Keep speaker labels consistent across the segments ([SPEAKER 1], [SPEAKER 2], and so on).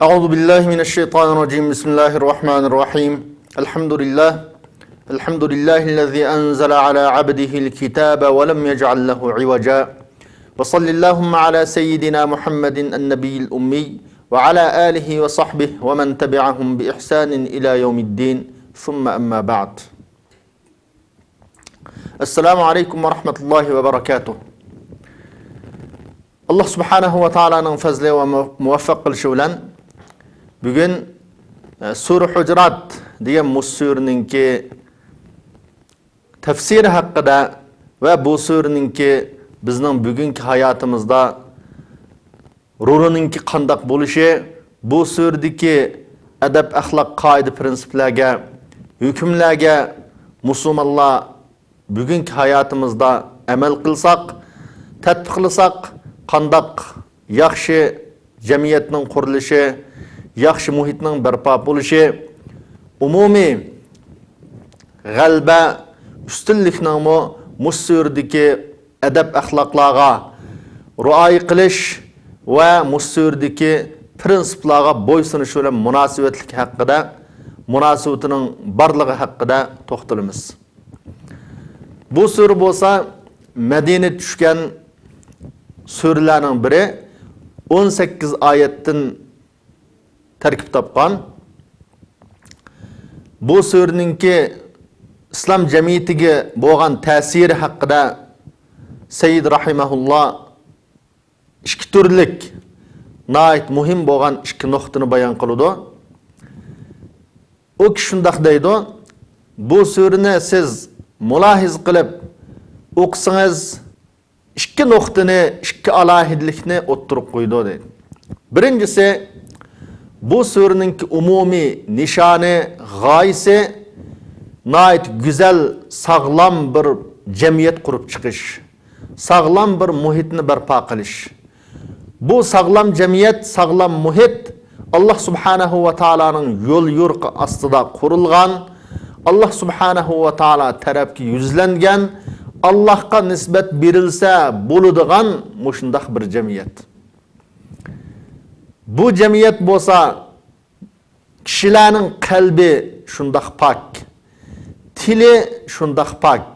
[SPEAKER 1] أعوذ بالله من الشيطان الرجيم. بسم الله الرحمن الرحيم. الحمد لله الذي أنزل على عبده الكتاب ولم يجعل له عوجا. وصل اللهم على سيدنا محمد النبي الأمي وعلى آله وصحبه ومن تبعهم بإحسان إلى يوم الدين. ثم أما بعد. السلام عليكم ورحمة الله وبركاته. Allah subhanahu wa ta'ala'nın fazli ve muvaffaq qilishi bilan bugun Sura Hujurat degan surninki tafsiri haqida va bu surninki bizning bugungi hayotimizda ruhininki qandoq bo'lishi, bu surdagi adab, axloq, qoida, prinsiplarga, hukmlarga musulmonlar bugungi hayotimizda amal qilsak, tatbiq qilsak qandaq yaxshi jamiyatning qurilishi, yaxshi muhitning barpo bo'lishi, umumiy g'alaba, ustunlikning musurdagi adab axloqlarga rioya qilish va musurdagi prinsiplarga bo'ysunish bilan munosabatlik haqida, munosabatining borligi haqida to'xtalamiz. Bu sura bo'lsa Madina tushgan surlarning biri 18 oyatdan tarkib topgan. Bu surninki islom jamiyatiga bo'lgan ta'siri haqida Sayyid rahimahulloh ikki turlik nayt muhim bo'lgan ikki nuqtani bayon qildi. O kishi shunday deydi: bu surani siz mulohiz qilib o'qisangiz ikki nuqtani, ikki alohidlikni o'ttirib qo'ydi deydi. Birinchisi, bu suraning umumiy nishoni, g'oyasi nayt go'zal, sog'lom bir jamiyat qurib chiqish, sog'lom bir muhitni barpo qilish. Bu sog'lom jamiyat, sog'lom muhit Allah subhanahu va taolaning yo'l yo'riqi ostida qurilgan, Allah subhanahu va taolo tarafga yuzlangan, Allah'a nisbat berilsa bo'ladigan mushundaq bir jamiyat. Bu jamiyat bo'lsa kishilarning qalbi shundaq pok, tili shundaq pok,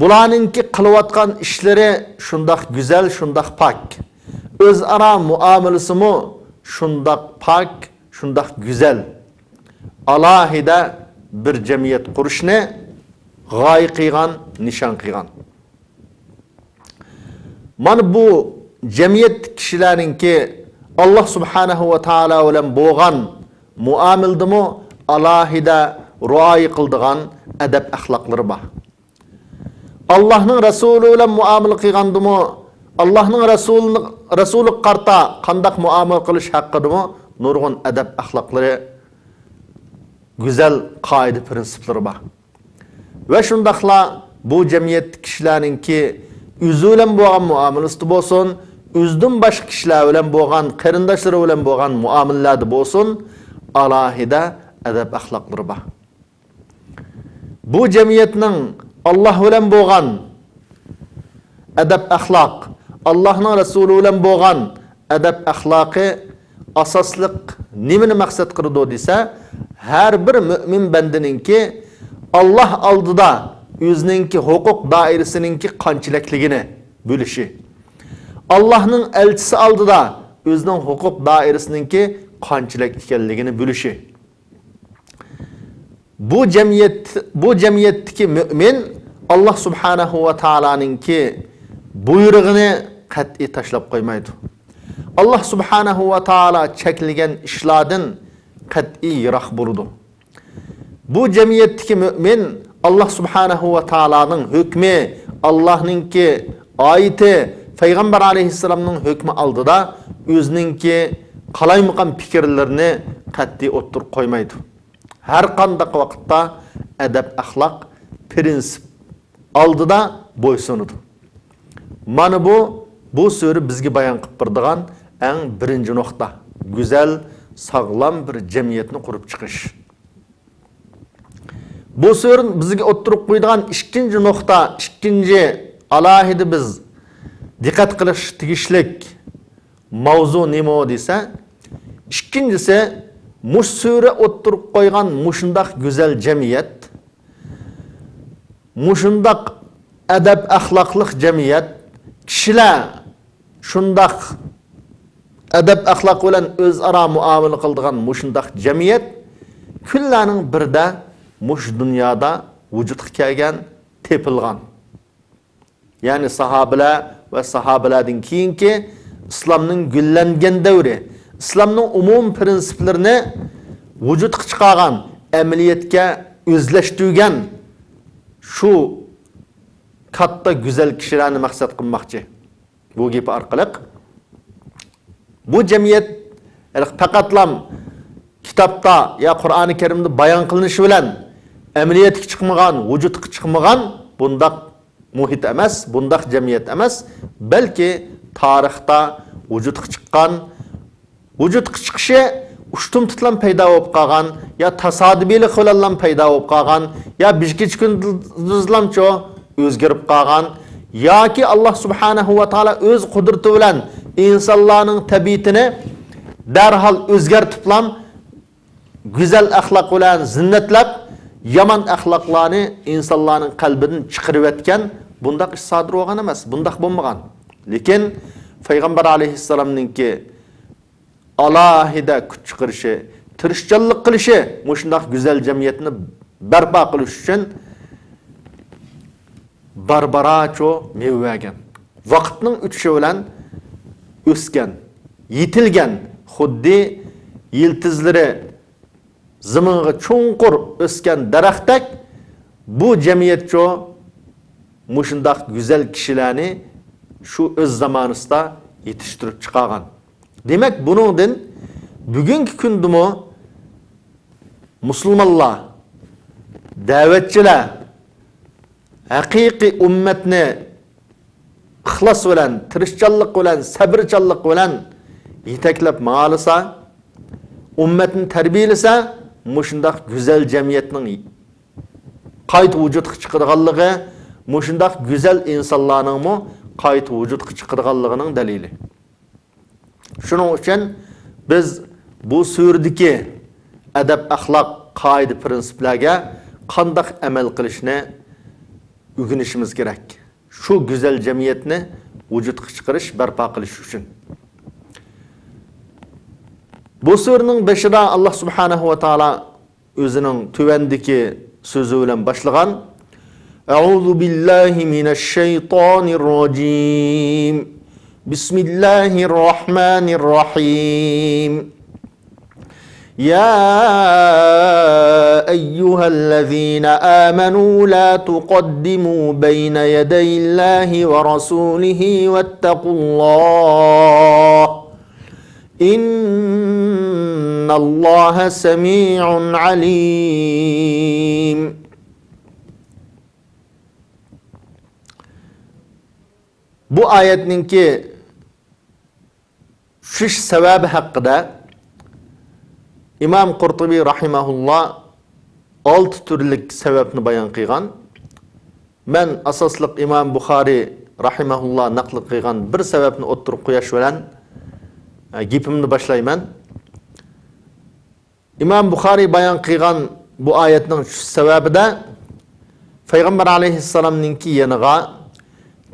[SPEAKER 1] bularningki qilayotgan ishlari shundaq go'zal, shundaq pok, o'zaro muomalasimi shundaq pok, shundaq go'zal. Alohida bir jamiyat qurishni g'oya qilgan, nishon qilgan. Mana bu jamiyat kishilarinki Allah subhanahu va taolo bilan bo'lgan muomildimi alohida rioya qildigan adab axloqlari bor. Allohning rasuli bilan muomala qilgandimi, Allohning rasuli qarta qanday muomala qilish haqidami nurg'un adab axloqlari, go'zal qoida, prinsiplari bor. Ve şundaqla bu jamiyat kishilarinki o'zi bilan bo'lgan muomalasi bo'lsin, o'zidan boshqa kishilar bilan bo'lgan, qarindoshlari bilan bo'lgan muomalada bo'lsin, alohida adab axloqlari bor. Bu jamiyatning Alloh bilan bo'lgan adab axloq, Allohning rasuli bilan bo'lgan adab axloqi asosliq nimani maqsad qiladi desa, har bir mu'min bandaninki Allah oldida o'zininki huquq doirasininki qanchalikligini bo'lishi, Allohning elchisi oldida o'zining huquq doirasininki qanchalik ekanligini bo'lishi. Bu jamiyatdagi mu'min Allah subhanahu va taolaninki buyrug'ini qat'iy tashlab qo'ymaydi. Allah subhanahu va taolo cheklagan ishlardan qat'iy yiroq bo'ladi. Bu jamiyatdagi mu'min Allah subhanahu va taolaning hukmi, Allohninki oyati, payg'ambar alayhissalomning hukmi oldida o'zininki qalaymiqan fikrlarini qat'iy o'ttirib qo'ymaydi. Har qanday vaqtda adab, axloq, prinsip oldida bo'ysunadi. Mana bu sura bizga bayon qilib beradigan eng birinchi nuqta, go'zal, sog'lom bir jamiyatni qurib chiqish. Bu sura bizga o'ttirib qo'yadigan ikkinchi nuqta, ikkinchi alohida biz diqqat qilish tegishlik mavzu nima desa, ikkinchisi mush sura o'ttirib qo'ygan mushundaq go'zal jamiyat, mushundaq adab axloqliq jamiyat, kishilar shundaq adab axloq bilan o'zaro muomala qiladigan mushundaq jamiyat kunlarning birida mush dunyoda vujudga kelgan, tepilgan. Ya'ni sahobalar va sahobalardan keyingi islomning gullangan davri, islomning umum prinsiplarini vujudga chiqargan, amaliyotga o'zlashtirgan shu katta go'zal kishilarni maqsad qilmoqchi. Bu gap orqali bu jamiyat faqatlam kitobda ya Qur'oni Karimda bayon qilinishi bilan amaliyotga chiqmagan, vujudga chiqmagan bundaq muhit emas, bundaq jamiyat emas, balki tarixda vujudga chiqqan, vujudga chiqishi ushtum tutlan paydo bo'lib qolgan, ya tasodibiylik bilan paydo bo'lib qolgan, ya bijgich kunduzlamcho o'zgarib qolgan, yoki Alloh subhanahu va taolo o'z qudrati bilan insonlarning tabiatini darhol o'zgartirib, go'zal axloq bilan zinnatlab, yomon axloqlarni insonlarning qalbidan chiqarib etgan bundaq ish sodir bo'lgan emas, bundaq bo'lmagan. Lekin payg'ambar alayhissalomningki alohida kuch chiqarishi, tirishchanlik qilishi mushundaq go'zal jamiyatni barpo qilish uchun barbaracho mevvagan. Vaqtning o'tishi bilan o'sgan, yetilgan, xuddi yiltizlari zaminga cho'nqur o'sgan daraxtdek bu jamiyatcho mushundaq go'zal kishilarni shu o'z zamonida yetishtirib chiqargan. Demak, buningdan bugungi kundami musulmonlar, da'vatchilar haqiqiy ummatni ixlos bilan, tirishchanlik bilan, sabrchanlik bilan yetaklab ma'alisa, ummatni tarbiyalasa, mushundaq go'zal jamiyatning qayta vujudga chiqadiganligi, mushundaq go'zal insonlarning qayta vujudga chiqadiganligining dalili. Shuning uchun biz bu surdagi adab, axloq, qoida, prinsiplarga qanday amal qilishni o'rganishimiz kerak. Shu go'zal jamiyatni vujudga chiqarish, barpo qilish uchun. Bu surning beshida Alloh subhanahu va taolo o'zining tuvandagi so'zi bilan boshlagan: A'udhu billahi minash shaytonir rojim. Bismillahirrahmanirrahim. يا أيها الذين آمنوا لا تقدموا بين يدي الله ورسوله واتقوا الله إن الله سميع عليم. Bu ayetninki şu sebebi hakkında İmam Qurtubi rahimahullah 6 türlük sebepni bayan qilgan. Men asosliq İmam Buxoriy rahimahullah naql qilgan bir sebepni o'ttirib qo'yish bilan gapimni boshlayman. İmam Buxoriy bayan qilgan bu oyatning shu sababida Payg'ambar alayhissalomningki yaniga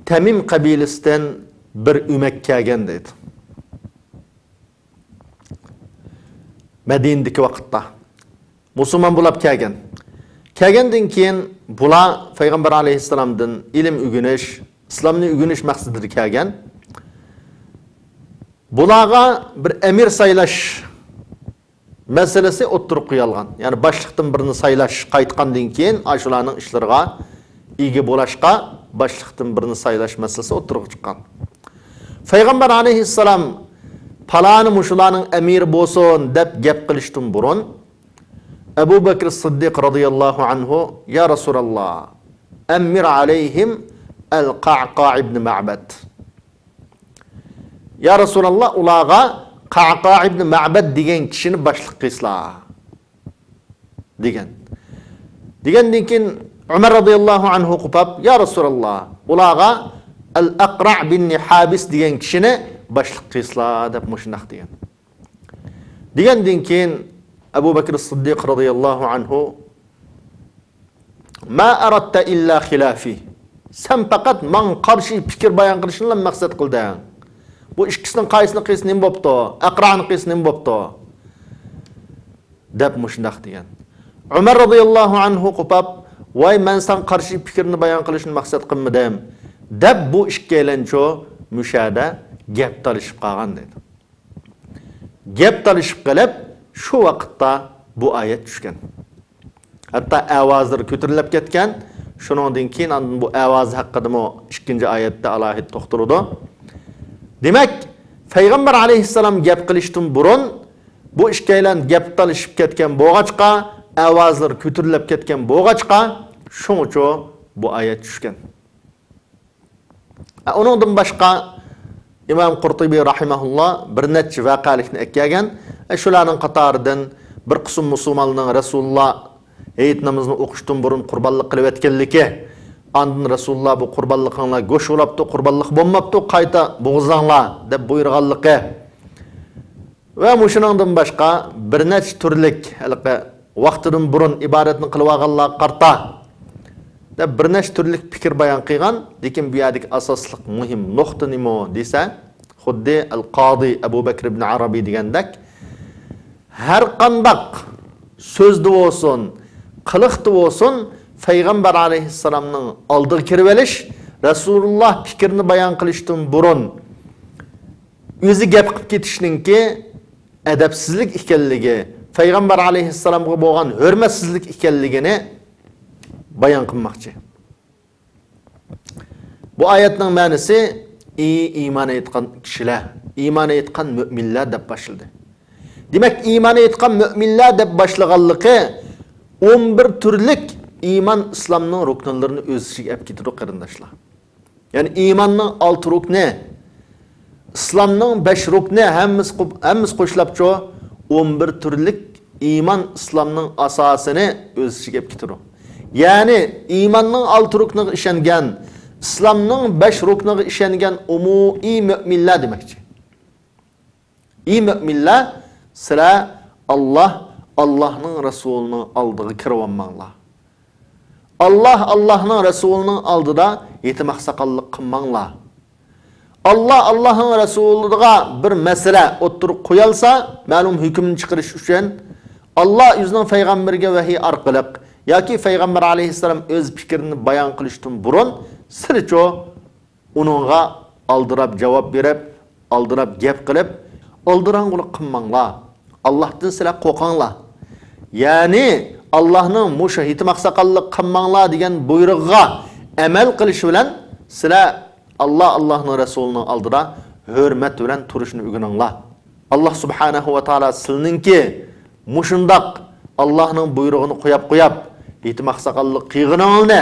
[SPEAKER 1] Tamim qabilasidan bir umak kelgan dedi. Madinadagi vaqtda musulmon bo'lib kelgan. Kelgandan keyin bular Payg'ambar alayhissalomdan ilm o'rganish, islomni o'rganish maqsadida kelgan. Bularga bir amir saylash masalasi o'ttirib qo'yilgan. Ya'ni boshliqdan birini saylash qaytgandan keyin shularning ishlariga ega bo'lashqa boshliqdan birini saylash masalasi o'ttirib chiqqan. Payg'ambar alayhissalom palani mushularning amiri bo'lsin deb gap qilishdan burun Abu Bakr Siddiq radhiyallohu anhu ya Rasululloh amir alayhim al-Qa'qa' ibn Ma'bad. Ya Rasululloh ularga Qa'qa' ibn Ma'bad degan kishini boshliq qilsizlar degan. Degandan keyin Umar radhiyallohu anhu qopab ya Rasululloh ularga al-Aqra' bin Habis degan kishini boshliq qilsizlar deb mushunaq degan. Degandan keyin Abu Bakr as-Siddiq radhiyallohu anhu ma aradta illa khilafi. Sen faqat men qarshi fikr bayon qilishni maqsad qilding. Bu ikkisining qaysini qilsa nima bo'pti? Aqroni qilsa nima bo'pti? Deb mushundaq degan. Umar radhiyallohu anhu qopab, "Voy, men sen qarshi fikrni bayon qilishni maqsad qilmadim." deb bu ikkilancho mushada gap talishib qolgan dedi. Gap talishib qilib, shu vaqtda bu oyat tushgan. Hatta ovozlar ko'tarilib ketgan. Shuningdan keyin bu ovoz haqida mo ikkinchi oyatda alohida to'xtaldi. Demak, payg'ambar alayhissalom gap qilishdan burun bu ikkilan gap talishib ketgan bo'g'achqa, ovozlar ko'tarilib ketgan bo'g'achqa, shuning uchun bu oyat tushgan. Uningdan boshqa İmam Qurtubi rahimahullah bir necha voqealikni aytgan. Shularning qatoridan bir qism musulmonlarning Rasululloh hayit namozini o'qishdan burun qurbonlik qilib o'tganligi, andin Rasululloh bu qurbonliklarga go'sh olibdi, qurbonlik bo'lmabdi, qayta bo'g'izanglar deb buyurganligi. Va shuningdan boshqa bir necha turlik vaqtidan burun ibodatni qilib olganlar qarta deb bir necha turlik fikr bayon qilgan. Lekin bu yerdagi asosli muhim nuqta nima desa, xuddi al-Qodi Abu Bakr ibn Arabi degandek, har qandaq so'zda bo'lsin, qiliqda bo'lsin, payg'ambar alayhissalomning oldiga kirib olish, Rasululloh fikrini bayon qilishdan burun o'zi gap qilib ketishninki adabsizlik ekanligi, payg'ambar alayhissalomga bo'lgan hurmatsizlik ekanligini bayon qilmoqchi. Bu oyatning ma'nosi iymon etgan kishilar, iymon etgan mu'minlar deb boshlanadi. Demak, iymon etgan mu'minlar deb boshlaganligi 11 turlik iymon islomning ruknlarini o'z ichiga olib ketadi qarindoshlar. Ya'ni iymonning 6 rukni, islomning 5 rukni hammasi qo'shilibcho 11 turlik iymon islomning asosini o'z ichiga olib ketadi. Yani imanның 6 rukniga ishongan, islomning 5 rukniga ishongan umumiy mu'minlar demakchi. Mu'minlar sizlar Allohning rasulining oldiga kirib olmanglar. Allohning rasulining oldida yetimoq saqollik qilmanglar. Allohning rasuliga bir masala o'tirib qo'yilsa, ma'lum hukmni chiqarish uchun Allah o'zining payg'ambariga vahiy orqali yoki payg'ambar alayhissalom o'z fikrini bayon qilishdan burun sircho uningga oldirab javob berib, oldirab gap qilib, oldirang'ulik qilmanglar. Allohdan sizlar qo'rqinglar. Ya'ni Allohning musha yetimoq saqollik qilmanglar degan buyrug'iga amal qilish bilan sizlar Allohning rasulining oldida hurmat bilan turishni o'rganinglar. Allah subhanahu va taolo sizninki mushundaq Allohning buyrug'ini qo'yib yetimoq saqollik qilganingni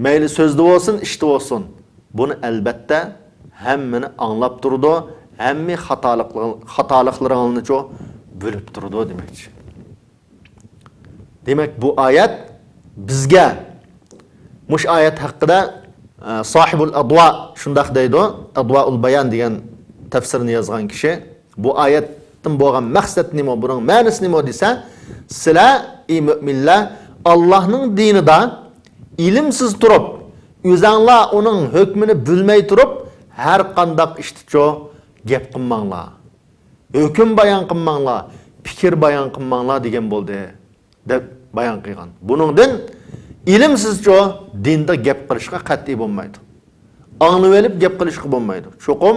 [SPEAKER 1] mayli so'zda bo'lsin, ishda bo'lsin, buni albatta hammani anglab turdi, hamma xatoliqlarini bo'lib turdi demakchi. Demak, bu oyat bizga mush oyat haqida Sohibul Adwa shundaq deydi, Adwaul Bayan degan tafsirni yozgan kishi, bu oyatdan bo'lgan maqsad nima, buning ma'nosi nima desa, sizlar ey mu'minlar Allohning dinida ilimsiz turib, o'zinglar uning hukmini bilmay turib, har qanday ishticho gap qilmanglar. Hukm bayon qilmanglar, fikr bayon qilmanglar degan bo'ldi deb bayon qilgan. Buningdan ilimsizcho dinda gap qilishga qat'iy bo'lmaydi. Anglab olib gap qilishga bo'lmaydi. Cho'qim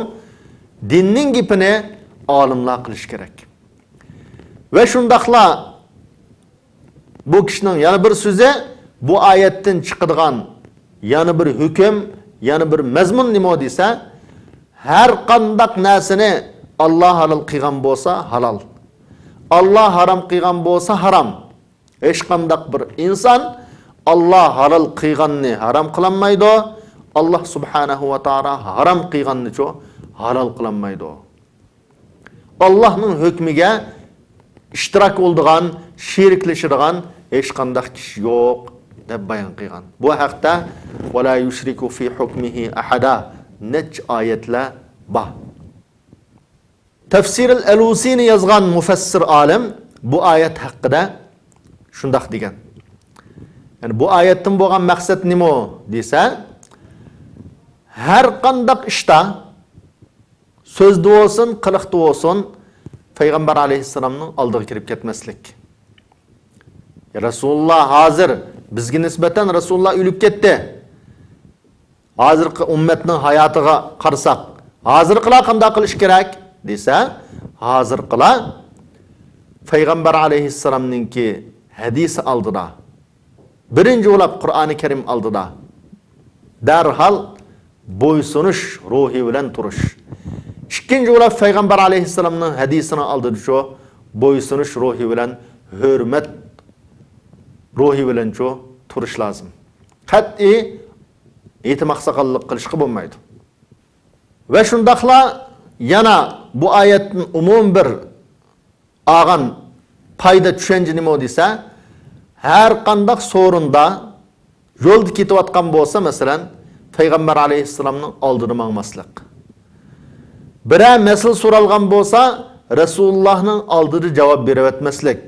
[SPEAKER 1] dinning gapini olimlar qilish kerak. Va shundaqla bu kishining yana bir so'zi, bu oyatdan chiqadigan yana bir hukm, yana bir mazmun nima desa, har qanday narsani Alloh halol qilgan bo'lsa halol, Alloh harom qilgan bo'lsa harom. Hech qanday bir inson Alloh halol qilganni harom qilinmaydi, Alloh subhanahu va taolo harom qilganni halol qilinmaydi. Allohning hukmiga ishtirok oldigan, sheriklashadigan hech qanday kishi yo'q deb bayon qilgan. Bu haqda va la yushriku fi hukmihi ahada nech oyatlar bor. Tafsirul Alusini yazgan mufassir alim bu ayet hakkında şundaq degan. Yani bu ayetin bo'lgan maqsad nima desa, har qandaq ishda so'zda bo'lsin, qiliqda bo'lsin, Payg'ambar alayhissalomning oldiga kirib ketmaslik. Rasululloh hozir bizga nisbatan Rasululloh o'lib ketdi. Hozirgi ummatning hayotiga qarasak, hozirqilar qanday qilish kerak desa, hozirqilar Payg'ambar alayhissalomningki hadisi oldida, birinchi bo'lib Qur'oni Karim oldida darhol bo'ysunish ruhi bilan turish. Ikkinchi bo'lib Payg'ambar alayhissalomning hadisini oldida shu bo'ysunish ruhi bilan, hurmat ruhi bilan shu turish lozim. Qat'iy e'timoqsaqallik qilishga bo'lmaydi. Va shundaqla yana bu oyatning umum bir olgan foyda tushunchi nima desa, har qanday so'rinda yo'lda ketayotgan bo'lsa, masalan, Payg'ambar alayhissalomning oldida mangmaslik. Biror masala so'ralgan bo'lsa, Rasulullohning oldida javob berib o'tmaslik.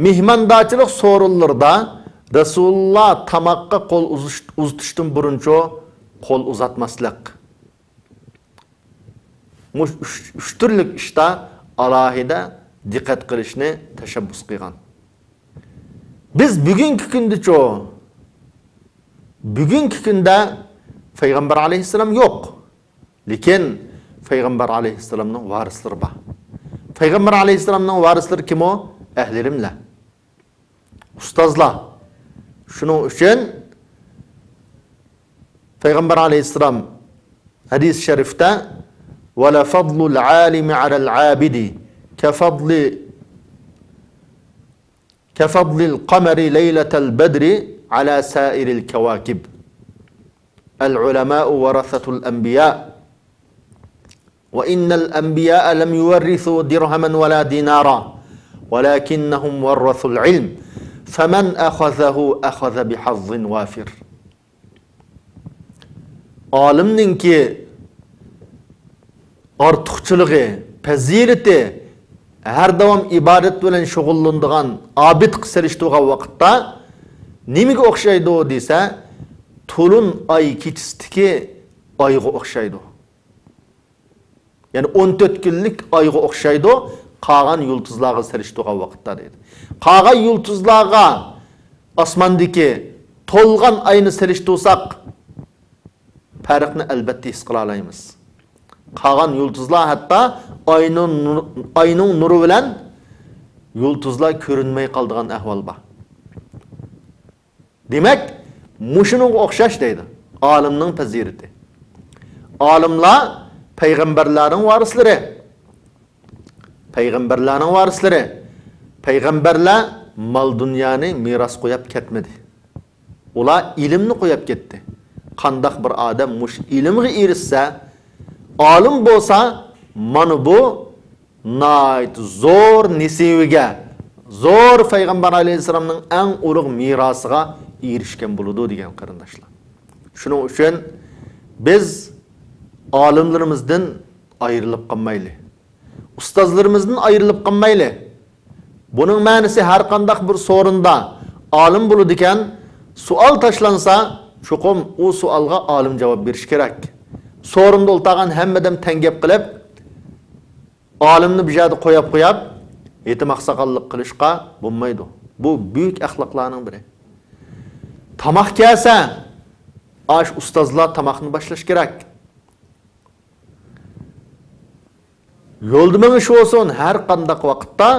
[SPEAKER 1] Mehmondochilik so'rinlarda Rasululloh tamoqqa qo'l uzatishdan buruncha qo'l uzatmaslik. Uch turli ishda alohida diqqat qilishni tashabbus qilgan. Biz bugungi kunda Payg'ambar alayhissalom yo'q. Lekin Payg'ambar alayhissalomning varislari bor. Payg'ambar alayhissalomning varislari kim o? Ahli ilmlar, ustozlar. Shuning uchun Payg'ambar alayhissalom hadis sharifda "Wala fadlul alimi alal abidi kafadlil qamari laylatal badri ala sairil kawakib. Al-ulama'u warathatul anbiya. Wa innal anbiya'a lam yuwarrithu dirhaman wala dinara, walakinnahum warathul ilm. Faman akhadhahu akhadha bihazzin wafir." Olimninki ortiqchiligi, fazilati har davom ibodat bilan shug'ullanadigan obid qilishdigan vaqtda nimaga o'xshaydi desa, to'lin oy kechisidagi oyga o'xshaydi. Ya'ni 14 kunlik oyga o'xshaydi, qolgan yulduzlarga selishdigan vaqtda deydi. Qolgan yulduzlarga osmondagi to'lgan oyni selishtirsak, farqni albatta his qila olamiz. Qolgan yulduzlar hatto oyning nuri bilan yulduzlar ko'rinmay qoldigan ahvol bor. Demak, mushuning o'xshash deydi olimning fazilati. Olimlar payg'ambarlarning varislari. Payg'ambarlar mal dunyoni meros qo'yib ketmadi. Ular ilmni qo'yib ketdi. Qandaq bir odam mush ilmga erishsa, olim bo'lsa, mana bu nayt zo'r nisiviga, zo'r Payg'ambar alayhissalomning eng ulug' merosiga erishgan bo'ladi degan qarindoshlar. Shuning uchun biz olimlarimizdan ayrilib qolmaylik. Ustozlarimizdan ayrilib qolmaylik. Buning ma'nosi har qanday bir so'rinda olim bo'ladi ekan, savol tashlansa, cho'qim u savolga olim javob berish kerak. So'rinda o'ltagan hammadan tangab qilib, olimni bu yerda qo'yib, e'timoqsaqallik qilishga bo'lmaydi. Bu buyuk axloqlarning biri. Tamoq kelsa, ash ustozlar tamoqni boshlash kerak. Yo'lda menish olsun, har qanday vaqtda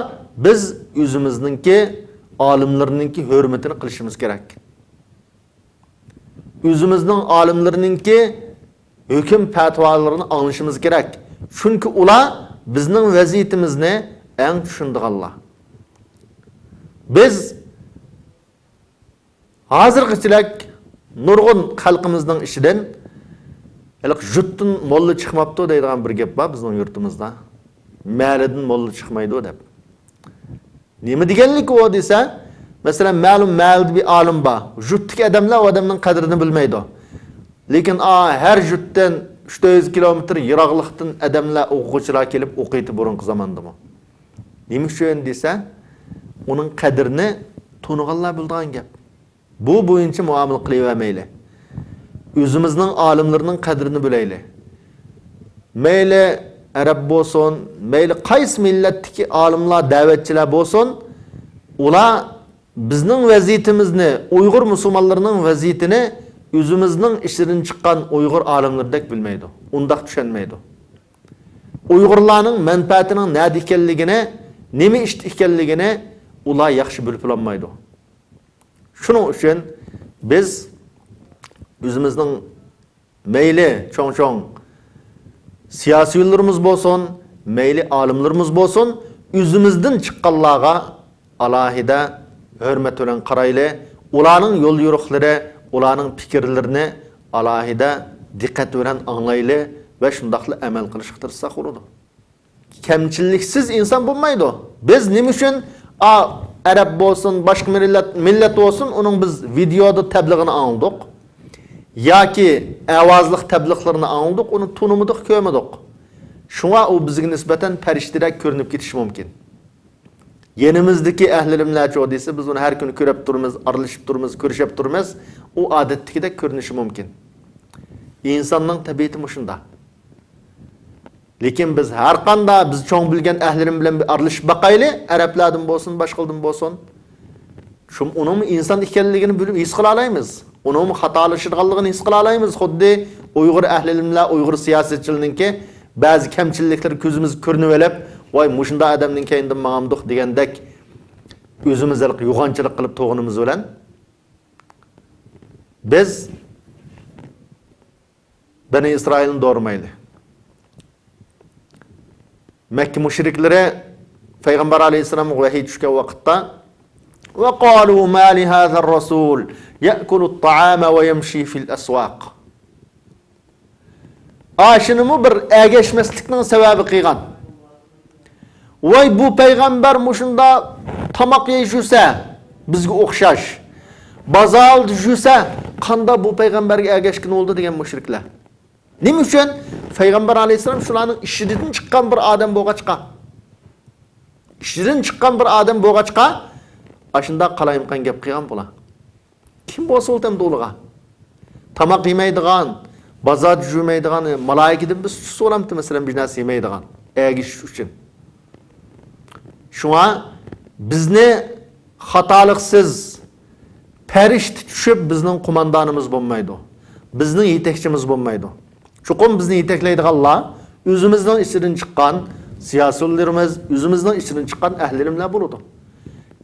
[SPEAKER 1] biz o'zimizningki olimlarningki hurmatini qilishimiz kerak. O'zimizning olimlarningki hukm fatvolarini anglashimiz kerak. Chunki ular bizning vaziyatimizni eng tushundiganlar. Biz hozirgacha nurg'un xalqimizning ishidan jutdan molla chiqmabdi deydigan bir gap bor bizning yurtimizda. Ma'lidan molla chiqmaydi deb. Nima deganlik u desa, masalan, ma'lum ma'lid bir olim bor. Jutdagi odamlar odamning qadrini bilmaydi. Lekin her jutdan 300 kilometr yiroqlikdan odamlar o'quvchilar kelib o'qiydi burungi zamondami. Nima uchun desa, uning qadrini to'niganlar bildigan gap. Bu bo'yicha muomala qilavermayli. O'zimizning olimlarning qadrini bilayli. Mayli arab bo'lsin, mayli qaysi millatdagi olimlar, da'vatchilar bo'lsin, ular bizning vaziyatimizni, Uyg'ur musulmonlarining vaziyatini o'zimizning ishidan chiqqan Uyg'ur olimlardek bilmaydi. Undaq tushunmaydi. Uyg'urlarning manfaatining nima ekanligini, nima ish ekanligini ular yaxshi bilib olmaydi. Shuning uchun biz o'zimizning mayli cho'ng-cho'ng siyosiylarimiz bo'lsin, mayli olimlarimiz bo'lsin, o'zimizdan chiqqanlarga alohida hurmat bilan qarayli, ularning yo'l yo'riqlari, ularning fikrlarini alohida diqqat bilan anglayli va shundaqla amal qilishga tirishsak bo'ladi. Kamchiliksiz inson bo'lmaydi. Biz nima uchun arab bo'lsin, boshqa millat bo'lsin, uning biz videoda tablig'ini angladik yoki ovozli tabliqlarini angladik, uni tunimidik, ko'rmadik. Shunga u bizga nisbatan farishtadek ko'rinib ketishi mumkin. Yenimizdeki ehlilimler çoğu dese biz onu her gün görüp durmaz, aralışıp durmaz, görüşüp durmaz. O adetteki de görünüşü mümkün. İnsanın tabiatı muşunda. Lekin biz her kanda biz çoğun bilgen ehlilim bilen bir aralışıp bakaylı, Araplardan bolsun, başkalardan bolsun. Şum onun insan ikenligini bilip his kılalayımız. Onun hatalaşırganlığını his kılalayımız. Xuddi Uygur ehlilimler, Uygur siyasetçilininki bazı kemçillikleri gözümüz körünüvelep, vay muşunda adamning keyindan mağamdık degandek özümüzlik yo'g'onchilik qilib to'g'inimiz bilan biz Bani İsrailni doğurmayli. Mekke müşriklari Peygamber aleyhisselam vahiy tushgan vaqtda va qalu ma li hadha ar-rasul ya'kulu at-ta'ama wa yamshi fil aswaq. Aşınımı bir ergeçmeslikning sebebi qilgan. Vay bu peygamber muşunda tamak yeyişürse bizge okşaş. Bazal düşürse kanda bu peygamberge ergeçkin oldu degen müşrikler. Nima uchun? Peygamber aleyhisselam şularning işidan chiqqan bir adam bo'lg'achqa. Işidan chiqqan bir adam bo'lg'achqa, ashunda qalayimqan gap qilgan bo'lar. Kim bo'lsa o'tam do'liga. Tamak yemaydigan, bazal düşürmeydigan, malaikadan biz so'ramdi masalan bir narsa yemaydigan, ergish uchun. Şuna bizni xatoliqsiz farishta tushib bizning qo'mondonimiz bo'lmaydi. Bizning yetakchimiz bo'lmaydi. Chuqur bizni yetaklaydiganlar o'zimizning ichidan chiqqan siyosiylarimiz, o'zimizning ichidan chiqqan ahlilimlar bo'ladi.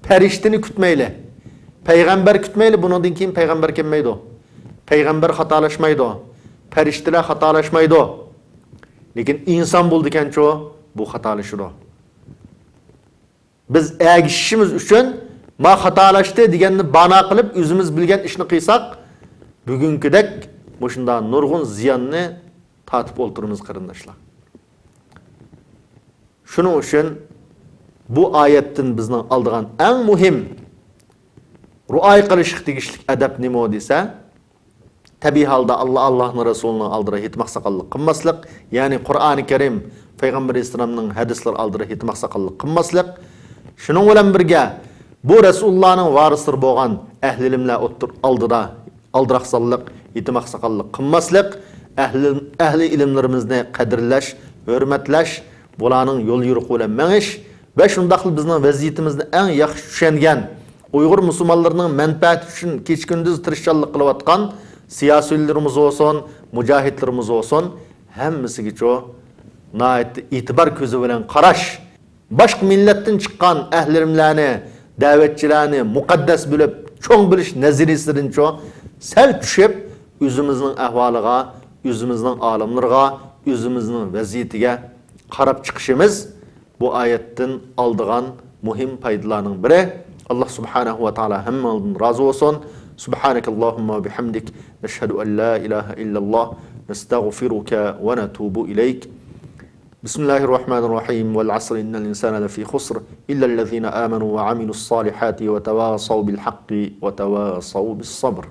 [SPEAKER 1] Farishtani kutmayli. Payg'ambar kutmayli, bundan keyin payg'ambar kelmaydi. Payg'ambar xatolashmaydi. Farishtalar xatolashmaydi. Lekin inson bo'ldi-kancho bu xatolashadi. Biz ergishishimiz uchun ma xatolaştı deganni bana qilib o'zimiz bilgan ishni qilsak, bugünkidek mushunda nurg'un ziyonni tatib o'ltiramiz qarindoshlar. Shuning uchun bu oyatdan bizning oldigan eng muhim ru'ay qilishga tegishli adab nima desa, tabiiy holda Allohning rasulining oldida yetmoq saqollik qilmaslik, ya'ni Qur'oni Karim Payg'ambar alayhisolamning hadislari oldida yetmoq saqollik qilmaslik. Şunun bilan birga bu Rasulullohning varislari bo'lgan ahlilimlar oldida aldiraqsallik, yetmoq saqollik qilmaslik, ahli ilmlarimizni qadrlash, hurmatlash, bularning yo'l yo'riqi bilan mengish va shundaqli bizning vaziyatimizni eng yaxshi tushungan Uyg'ur musulmonlarining manfaati uchun kech-kunduz tirishchanlik qilayotgan siyosiylarimiz bo'lsin, mujohidlarimiz bo'lsin, hammasiga e'tibor ko'zi bilan qarash, başka milletten çıkan ehlerimlerini, davetçilerini mukaddes bilip, çoğun biliş nezirisirin çoğu sel düşüp, özümüzün ahvalığa, özümüzün alimlerine, özümüzün vaziyetine qarab çıkışımız bu ayetten aldığan muhim paydalarının biri. Allah subhanahu wa ta'ala hemmalden razı olsun. Subhanakallahumma bihamdik. Neşhedü en la ilahe illallah. Nestağfiruka ve netubu ileyk. بسم الله الرحمن الرحيم والعصر إن الإنسان لفي خسر إلا الذين آمنوا وعملوا الصالحات وتواصوا بالحق وتواصوا بالصبر